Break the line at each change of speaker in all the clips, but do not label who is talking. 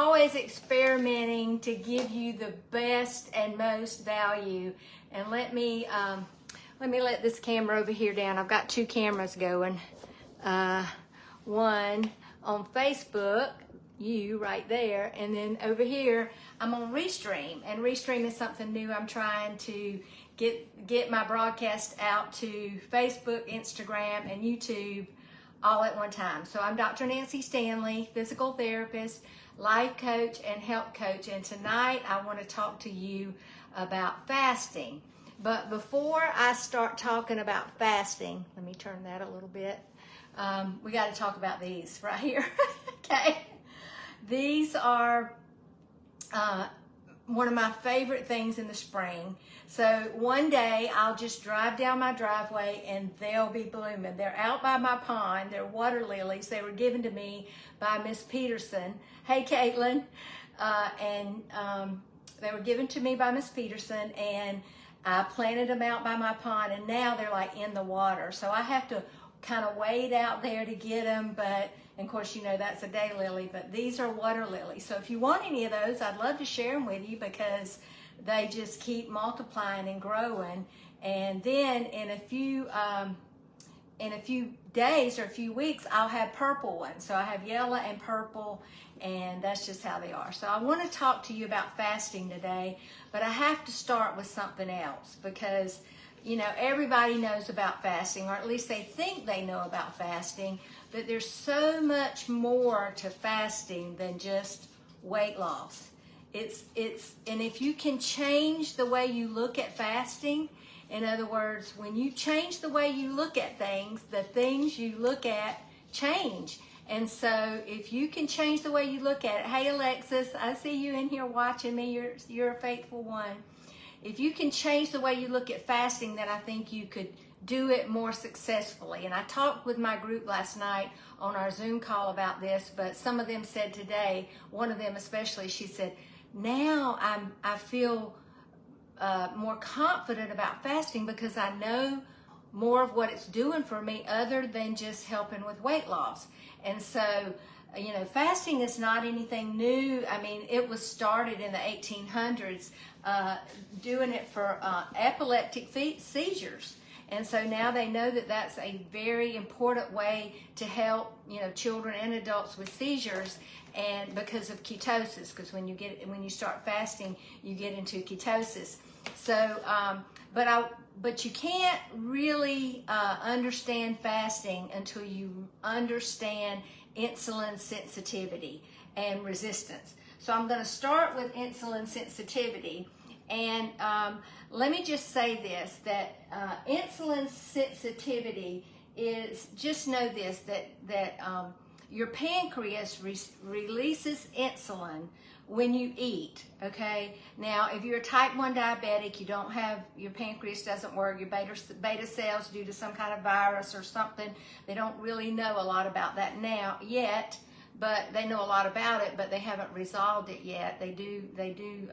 always experimenting to give you the best and most value. And let me let this camera over here down. I've got two cameras going. One on Facebook, you right there, and then over here I'm on Restream, and Restream is something new. I'm trying to get my broadcast out to Facebook, Instagram, and YouTube all at one time. So I'm Dr. Nancy Stanley, physical therapist, life coach, and health coach, and tonight I want to talk to you about fasting. But before I start talking about fasting, let me turn that a little bit. We got to talk about these right here. Okay, these are one of my favorite things in the spring. So one day I'll just drive down my driveway and they'll be blooming. They're out by my pond. They're water lilies. They were given to me by Miss Peterson. Hey, Caitlin. They were given to me by Miss Peterson, and I planted them out by my pond, and now they're like in the water. So I have to kind of wade out there to get them, but and of course, you know, that's a daylily, but these are water lilies. So if you want any of those, I'd love to share them with you because they just keep multiplying and growing. And then in a few days or a few weeks, I'll have purple ones. So I have yellow and purple, and that's just how they are. So I want to talk to you about fasting today, but I have to start with something else because, you know, everybody knows about fasting, or at least they think they know about fasting, but there's so much more to fasting than just weight loss. And if you can change the way you look at fasting, in other words, when you change the way you look at things, the things you look at change. And so if you can change the way you look at it, hey Alexis, I see you in here watching me, you're a faithful one. If you can change the way you look at fasting, then I think you could do it more successfully. And I talked with my group last night on our Zoom call about this, but some of them said today, one of them especially, she said, now I feel more confident about fasting because I know more of what it's doing for me other than just helping with weight loss. And so, you know, fasting is not anything new. I mean, it was started in the 1800s, doing it for epileptic seizures. And so now they know that that's a very important way to help, you know, children and adults with seizures, and because of ketosis, because when you start fasting, you get into ketosis. So, but you can't really understand fasting until you understand insulin sensitivity and resistance. So I'm going to start with insulin sensitivity. And let me just say this, that insulin sensitivity is, just know this, that your pancreas releases insulin when you eat, okay? Now, if you're a type 1 diabetic, you don't have, your pancreas doesn't work, your beta cells due to some kind of virus or something, they don't really know a lot about that now yet, but they know a lot about it, but they haven't resolved it yet. They do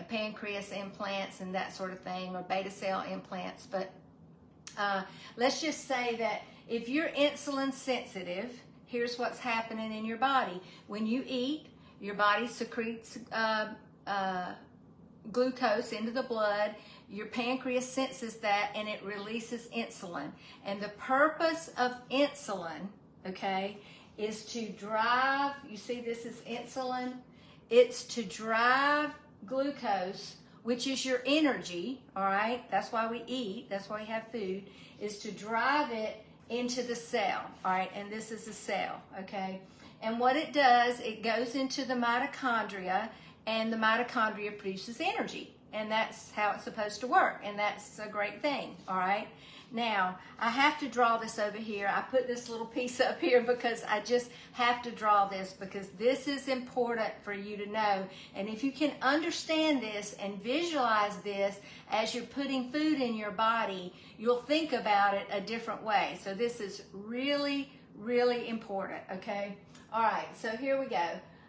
pancreas implants and that sort of thing, or beta cell implants. But let's just say that if you're insulin sensitive, here's what's happening in your body. When you eat, your body secretes glucose into the blood. Your pancreas senses that and it releases insulin. And the purpose of insulin, okay, is to drive, you see this is insulin, it's to drive glucose, which is your energy, all right? That's why we eat, that's why we have food, is to drive it into the cell, all right? And this is a cell, okay? And what it does, it goes into the mitochondria, and the mitochondria produces energy. And that's how it's supposed to work, and that's a great thing, all right? Now, I have to draw this over here. I put this little piece up here because I just have to draw this because this is important for you to know. And if you can understand this and visualize this as you're putting food in your body, you'll think about it a different way. So this is really, really important, okay? All right, so here we go.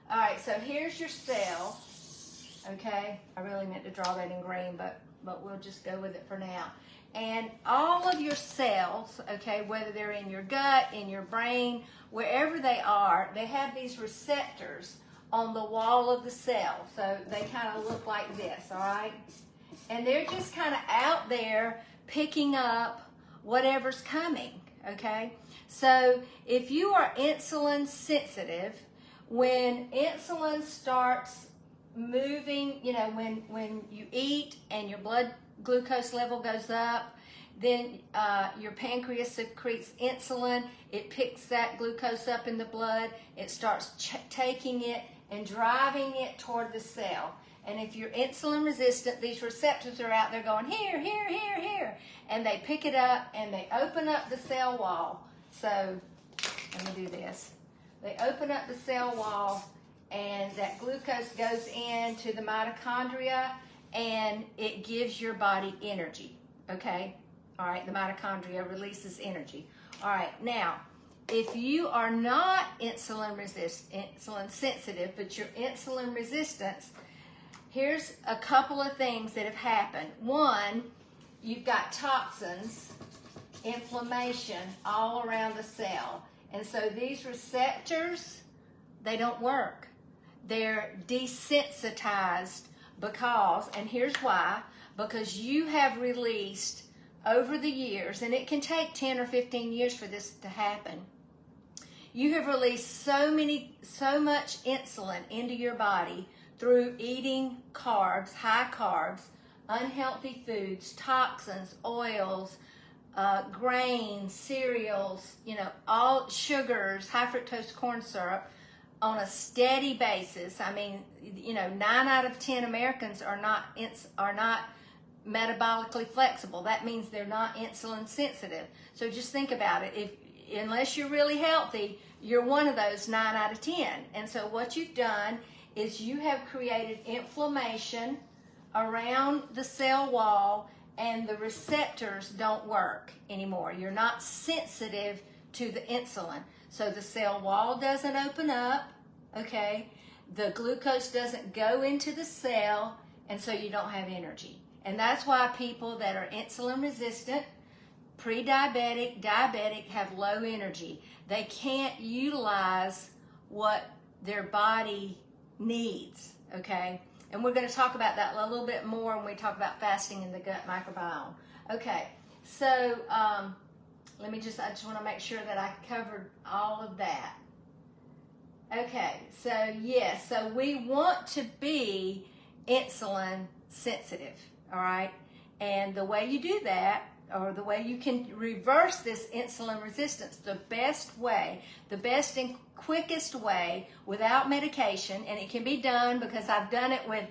All right, so here's your cell, okay? I really meant to draw that in green, but we'll just go with it for now. And all of your cells, okay, whether they're in your gut, in your brain, wherever they are, they have these receptors on the wall of the cell. So they kind of look like this, all right? And they're just kind of out there picking up whatever's coming, okay? So if you are insulin sensitive, when insulin starts moving, you know, when you eat and your blood glucose level goes up, then your pancreas secretes insulin. It picks that glucose up in the blood. It starts taking it and driving it toward the cell. And if you're insulin resistant, these receptors are out there going here, here, here, here. And they pick it up and they open up the cell wall. So let me do this. They open up the cell wall and that glucose goes into the mitochondria and it gives your body energy, okay? All right, the mitochondria releases energy. All right, now, if you are not insulin sensitive, but you're insulin resistant, here's a couple of things that have happened. One, you've got toxins, inflammation all around the cell. And so these receptors, they don't work. They're desensitized because, and here's why, because you have released over the years, and it can take 10 or 15 years for this to happen, you have released so much insulin into your body through eating carbs, high carbs, unhealthy foods, toxins, oils, grains, cereals, you know, all sugars, high fructose corn syrup on a steady basis. I mean, you know, 9 out of 10 Americans are not metabolically flexible. That means they're not insulin sensitive. So just think about it. Unless you're really healthy, you're one of those 9 out of 10. And so what you've done is you have created inflammation around the cell wall and the receptors don't work anymore. You're not sensitive to the insulin. So the cell wall doesn't open up, okay? The glucose doesn't go into the cell, and so you don't have energy. And that's why people that are insulin resistant, pre-diabetic, diabetic, have low energy. They can't utilize what their body needs, okay? And we're going to talk about that a little bit more when we talk about fasting in the gut microbiome. Okay, so I just want to make sure that I covered all of that. Okay, so yes, so we want to be insulin sensitive, all right? And the way you do that, or the way you can reverse this insulin resistance, the best and quickest way without medication, and it can be done because I've done it with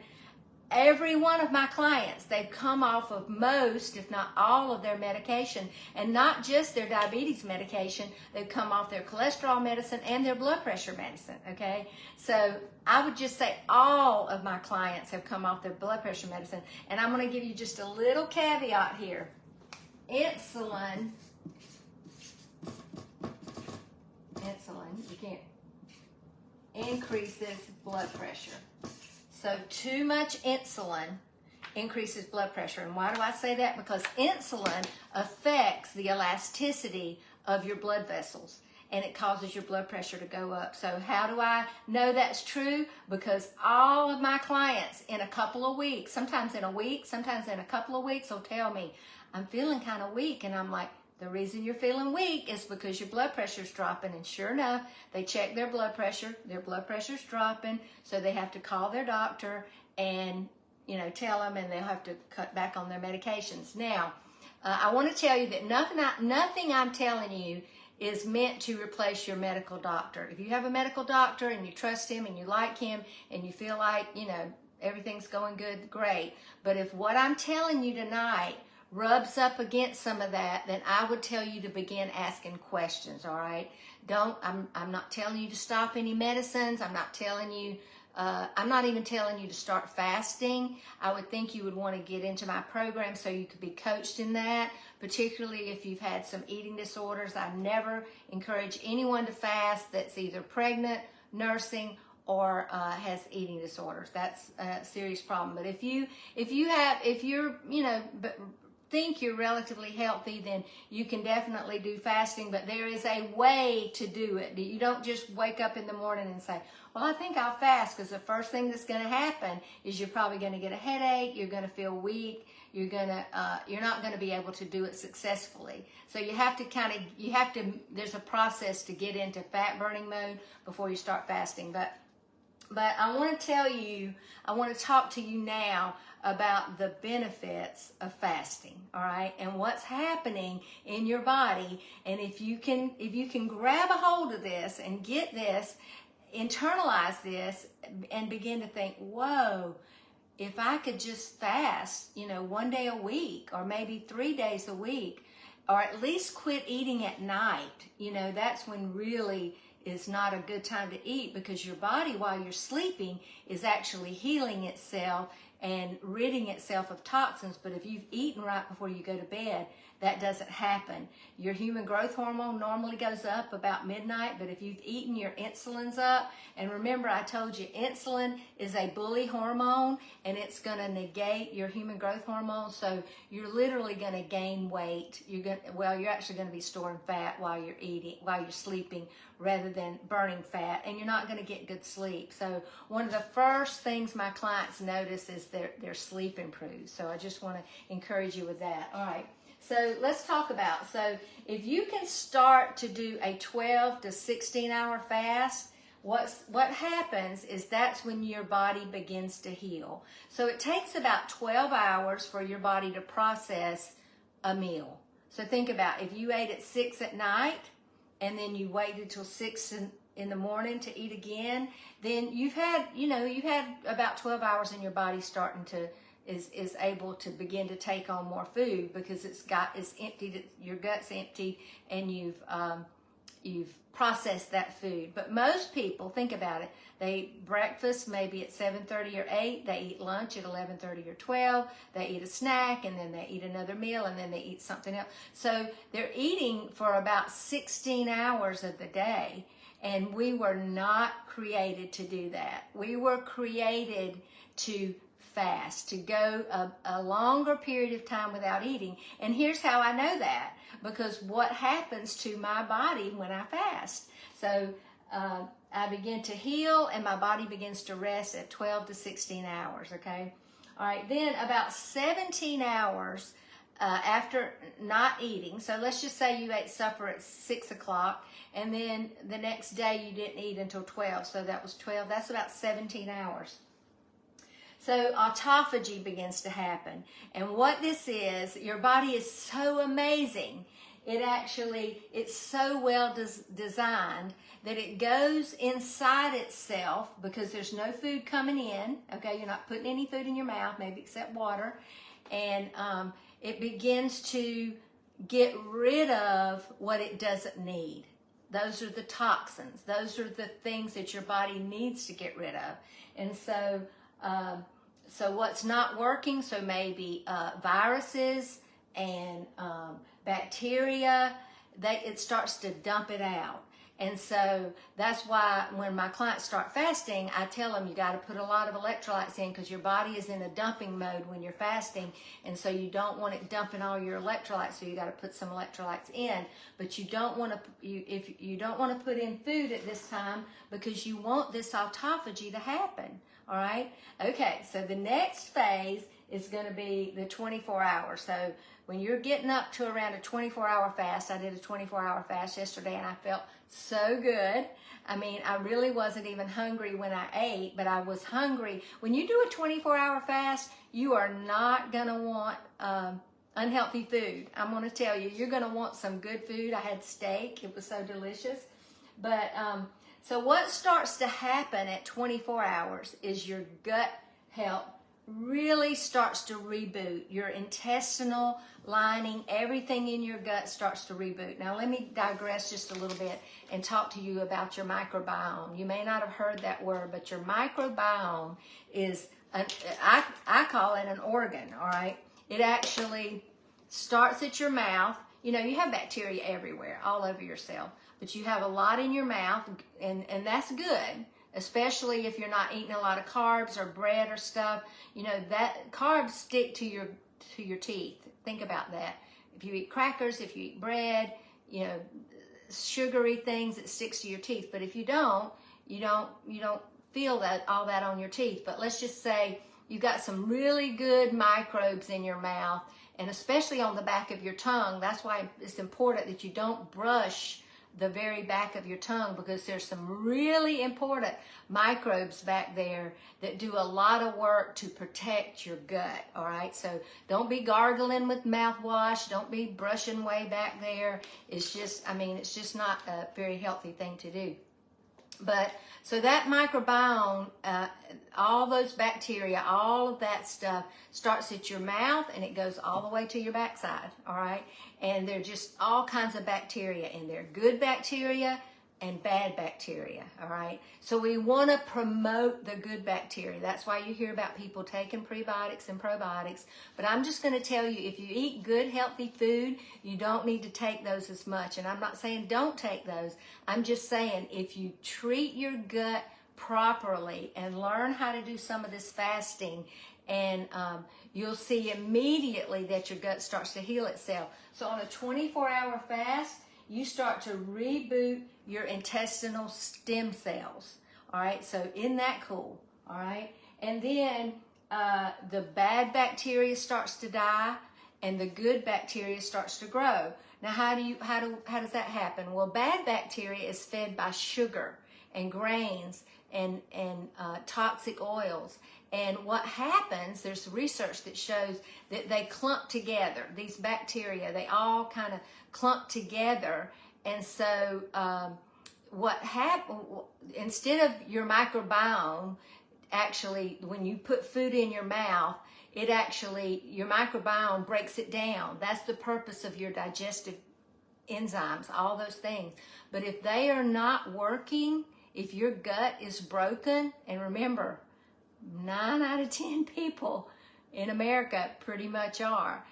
every one of my clients. They've come off of most, if not all, of their medication, and not just their diabetes medication. They've come off their cholesterol medicine and their blood pressure medicine, okay? So I would just say all of my clients have come off their blood pressure medicine, and I'm going to give you just a little caveat here. Insulin, you can't, increases blood pressure. So too much insulin increases blood pressure. And why do I say that? Because insulin affects the elasticity of your blood vessels, and it causes your blood pressure to go up. So how do I know that's true? Because all of my clients in a couple of weeks, sometimes in a week, sometimes in a couple of weeks, will tell me, I'm feeling kind of weak. And I'm like, the reason you're feeling weak is because your blood pressure's dropping. And sure enough, they check their blood pressure's dropping, so they have to call their doctor and, you know, tell them, and they'll have to cut back on their medications. Now, I want to tell you that nothing I'm telling you is meant to replace your medical doctor. If you have a medical doctor and you trust him and you like him and you feel like, you know, everything's going good, great. But if what I'm telling you tonight rubs up against some of that, then I would tell you to begin asking questions, all right? I'm not telling you to stop any medicines. I'm not even telling you to start fasting. I would think you would want to get into my program so you could be coached in that, particularly if you've had some eating disorders. I never encourage anyone to fast that's either pregnant, nursing, or has eating disorders. That's a serious problem. But if you're, you know, think you're relatively healthy, then you can definitely do fasting, but there is a way to do it. You don't just wake up in the morning and say, well, I think I'll fast, because the first thing that's going to happen is you're probably going to get a headache, you're going to feel weak, you're not going to be able to do it successfully. So you have to there's a process to get into fat burning mode before you start fasting. But I want to talk to you now about the benefits of fasting, all right, and what's happening in your body. And if you can grab a hold of this and get this, internalize this, and begin to think, whoa, if I could just fast, 1 day a week, or maybe 3 days a week, or at least quit eating at night, that's when really is not a good time to eat, because your body, while you're sleeping, is actually healing itself and ridding itself of toxins. But if you've eaten right before you go to bed, that doesn't happen. Your human growth hormone normally goes up about midnight, but if you've eaten, your insulin's up. And remember, I told you insulin is a bully hormone, and it's going to negate your human growth hormone. So you're literally going to gain weight. You're actually going to be storing fat while you're sleeping, rather than burning fat, and you're not going to get good sleep. So one of the first things my clients notice is their sleep improves. So I just want to encourage you with that. All right. So let's talk about, so if you can start to do a 12 to 16 hour fast, what happens is that's when your body begins to heal. So it takes about 12 hours for your body to process a meal. So think about, if you ate at 6 at night and then you waited till 6 in the morning to eat again, then you've had about 12 hours in your body starting to is able to begin to take on more food, because it's emptied, your gut's empty, and you've processed that food. But most people, think about it, they eat breakfast maybe at 7:30 or 8, they eat lunch at 11:30 or 12, they eat a snack, and then they eat another meal, and then they eat something else. So they're eating for about 16 hours of the day, and we were not created to do that. We were created to fast, to go a longer period of time without eating. And here's how I know that, because what happens to my body when I fast. So I begin to heal, and my body begins to rest at 12 to 16 hours, okay? All right, then about 17 hours after not eating, so let's just say you ate supper at 6 o'clock, and then the next day you didn't eat until 12, so that was 12, that's about 17 hours. So autophagy begins to happen. And what this is, your body is so amazing. It's so well designed that it goes inside itself, because there's no food coming in. Okay, you're not putting any food in your mouth, maybe except water. And it begins to get rid of what it doesn't need. Those are the toxins. Those are the things that your body needs to get rid of. And so what's not working, so maybe viruses and bacteria, it starts to dump it out. And so that's why when my clients start fasting, I tell them you got to put a lot of electrolytes in, because your body is in a dumping mode when you're fasting, and so you don't want it dumping all your electrolytes. So you got to put some electrolytes in, but you don't want to put in food at this time, because you want this autophagy to happen. All right. Okay. So the next phase is going to be the 24 hours. So when you're getting up to around a 24-hour fast, I did a 24-hour fast yesterday, and I felt so good. I mean, I really wasn't even hungry when I ate, but I was hungry. When you do a 24-hour fast, you are not going to want unhealthy food. I'm going to tell you, you're going to want some good food. I had steak. It was so delicious. But so what starts to happen at 24 hours is your gut health really starts to reboot. Your intestinal lining, everything in your gut starts to reboot. Now let me digress just a little bit and talk to you about your microbiome. You may not have heard that word, but your microbiome is, I call it an organ, all right? It actually starts at your mouth. You know, you have bacteria everywhere, all over yourself, but you have a lot in your mouth, and that's good. Especially if you're not eating a lot of carbs or bread or stuff, you know, that carbs stick to your teeth think about that. If you eat crackers, if you eat bread, you know, sugary things, it sticks to your teeth. But if you don't feel that all that on your teeth. But let's just say you got some really good microbes in your mouth, and especially on the back of your tongue. That's why it's important that you don't brush the very back of your tongue, because there's some really important microbes back there that do a lot of work to protect your gut. All right, so don't be gargling with mouthwash, don't be brushing way back there. It's just, I mean, it's just not a very healthy thing to do. But so that microbiome, all those bacteria, all of that stuff starts at your mouth and it goes all the way to your backside, all right? And they're just all kinds of bacteria in there, good bacteria and bad bacteria, all right? So we want to promote the good bacteria. That's why you hear about people taking prebiotics and probiotics. But I'm just going to tell you, if you eat good, healthy food, you don't need to take those as much. And I'm not saying don't take those. I'm just saying if you treat your gut properly and learn how to do some of this fasting, and you'll see immediately that your gut starts to heal itself. So on a 24-hour fast, you start to reboot your intestinal stem cells. All right, so isn't that cool? All right, and then the bad bacteria starts to die and the good bacteria starts to grow. Now, how does that happen? Well, bad bacteria is fed by sugar and grains and toxic oils. And what happens, there's research that shows that they clump together. These bacteria, they all kind of clump together. And so what happens, instead of your microbiome, actually, when you put food in your mouth, it actually, your microbiome breaks it down. That's the purpose of your digestive enzymes, all those things. But if they are not working, if your gut is broken, and remember, 9 out of 10 people in America pretty much are,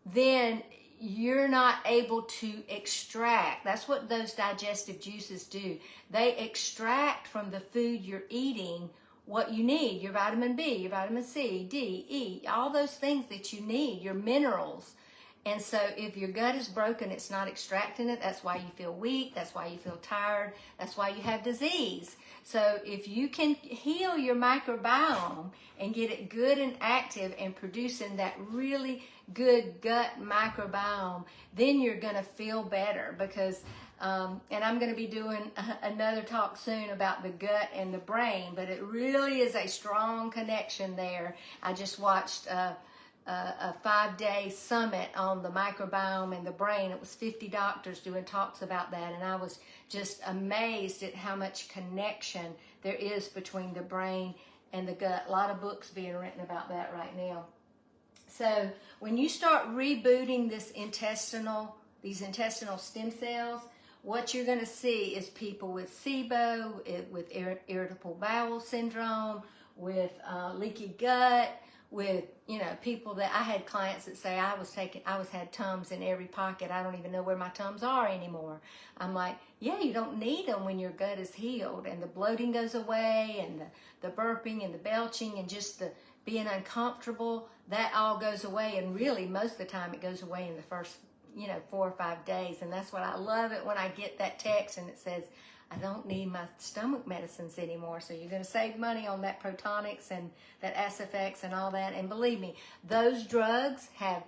then you're not able to extract. That's what those digestive juices do. They extract from the food you're eating what you need, your vitamin B, your vitamin C, D, E, all those things that you need, your minerals. And so if your gut is broken, it's not extracting it. That's why you feel weak. That's why you feel tired. That's why you have disease. So if you can heal your microbiome and get it good and active and producing that really good gut microbiome, then you're going to feel better. Because, and I'm going to be doing another talk soon about the gut and the brain, but it really is a strong connection there. I just watched a 5-day summit on the microbiome and the brain. It was 50 doctors doing talks about that, and I was just amazed at how much connection there is between the brain and the gut. A lot of books being written about that right now. So when you start rebooting these intestinal stem cells, what you're going to see is people with SIBO, with irritable bowel syndrome, with leaky gut, with, you know, people that I had clients that say I had Tums in every pocket. I don't even know where my Tums are anymore. I'm like, yeah, you don't need them when your gut is healed, and the bloating goes away, and the burping and the belching and just the being uncomfortable, that all goes away. And really, most of the time, it goes away in the first, 4 or 5 days. And that's what I love it when I get that text and it says, I don't need my stomach medicines anymore. So you're going to save money on that Protonics and that Acifex and all that. And believe me, those drugs have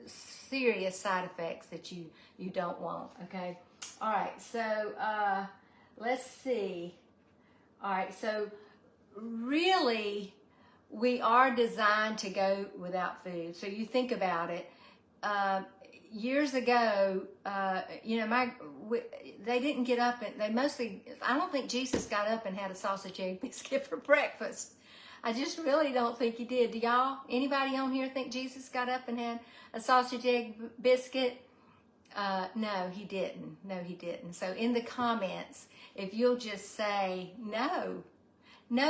serious side effects that you don't want, okay? All right, so let's see. All right, so really, we are designed to go without food. So you think about it. Years ago, they didn't get up and I don't think Jesus got up and had a sausage egg biscuit for breakfast. I just really don't think he did. Do y'all, anybody on here think Jesus got up and had a sausage egg biscuit? No, he didn't. No, he didn't. So in the comments, if you'll just say no,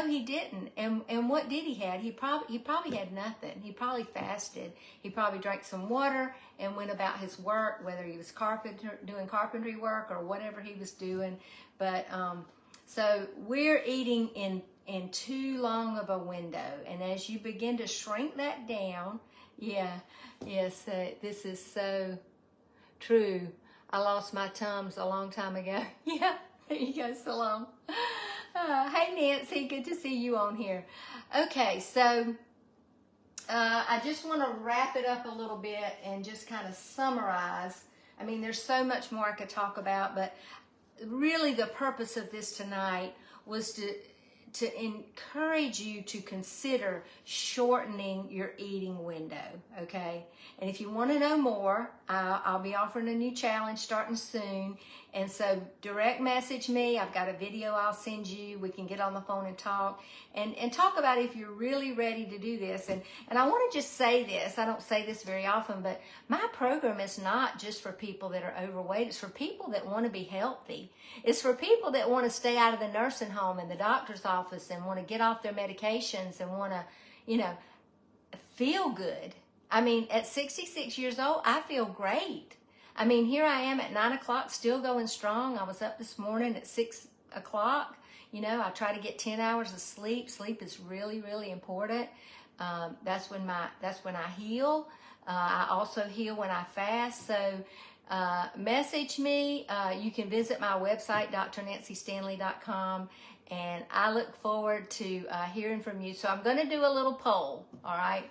he didn't. And what did he have? He probably had nothing. He probably fasted. He probably drank some water and went about his work, whether he was doing carpentry work or whatever he was doing. But so we're eating in too long of a window. And as you begin to shrink that down, yes, this is so true. I lost my Tums a long time ago. Yeah, there you go, Salome. Hey, Nancy, good to see you on here. Okay, so I just want to wrap it up a little bit and just kind of summarize. I mean, there's so much more I could talk about, but really the purpose of this tonight was to encourage you to consider shortening your eating window, okay? And if you want to know more, I'll be offering a new challenge starting soon. And so direct message me. I've got a video I'll send you. We can get on the phone and talk talk about if you're really ready to do this. And I want to just say this. I don't say this very often, but my program is not just for people that are overweight. It's for people that want to be healthy. It's for people that want to stay out of the nursing home and the doctor's office and want to get off their medications and want to, feel good. I mean, at 66 years old, I feel great. I mean, here I am at 9 o'clock, still going strong. I was up this morning at 6 o'clock. I try to get 10 hours of sleep. Sleep is really, really important. That's when I heal. I also heal when I fast. So message me. You can visit my website, drnancystanley.com, and I look forward to hearing from you. So I'm going to do a little poll, all right?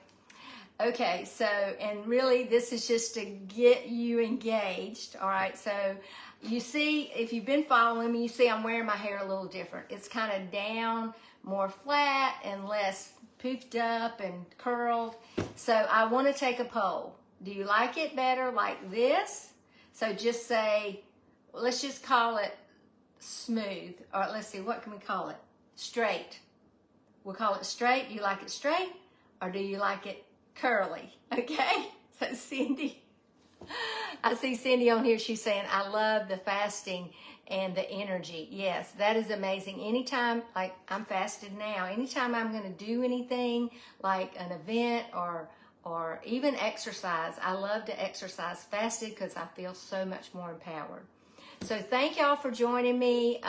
Okay, so, and really this is just to get you engaged, all right? So you see, if you've been following me, you see I'm wearing my hair a little different. It's kind of down, more flat, and less poofed up and curled. So I want to take a poll. Do you like it better like this? So just say, let's just call it smooth, or let's see, what can we call it? Straight. We'll call it straight. Do you like it straight, or do you like it curly? Okay, so Cindy, I see Cindy on here. She's saying, I love the fasting and the energy. Yes, that is amazing. Anytime, like I'm fasted now, anytime I'm going to do anything like an event or even exercise, I love to exercise fasted because I feel so much more empowered. So thank y'all for joining me.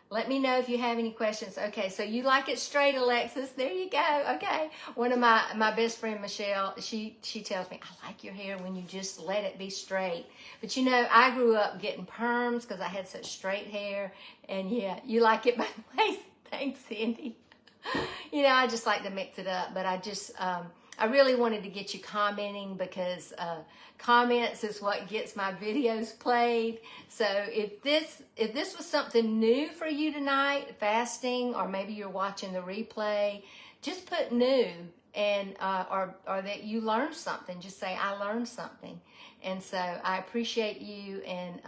Let me know if you have any questions. Okay, so you like it straight, Alexis. There you go. Okay. One of my best friend, Michelle, she tells me, I like your hair when you just let it be straight. But I grew up getting perms because I had such straight hair. And yeah, you like it by the way. Thanks, Cindy. I just like to mix it up. But I really wanted to get you commenting because comments is what gets my videos played. So if this was something new for you tonight, fasting, or maybe you're watching the replay, just put new and or that you learned something. Just say I learned something. And so I appreciate you, and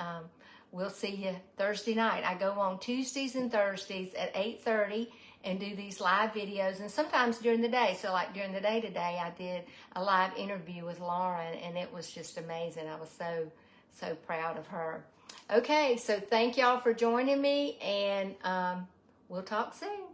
we'll see you Thursday night. I go on Tuesdays and Thursdays at 8:30. And do these live videos, and sometimes during the day. So like during the day today, I did a live interview with Lauren, and it was just amazing. I was so proud of her. Okay, so thank y'all for joining me, and we'll talk soon.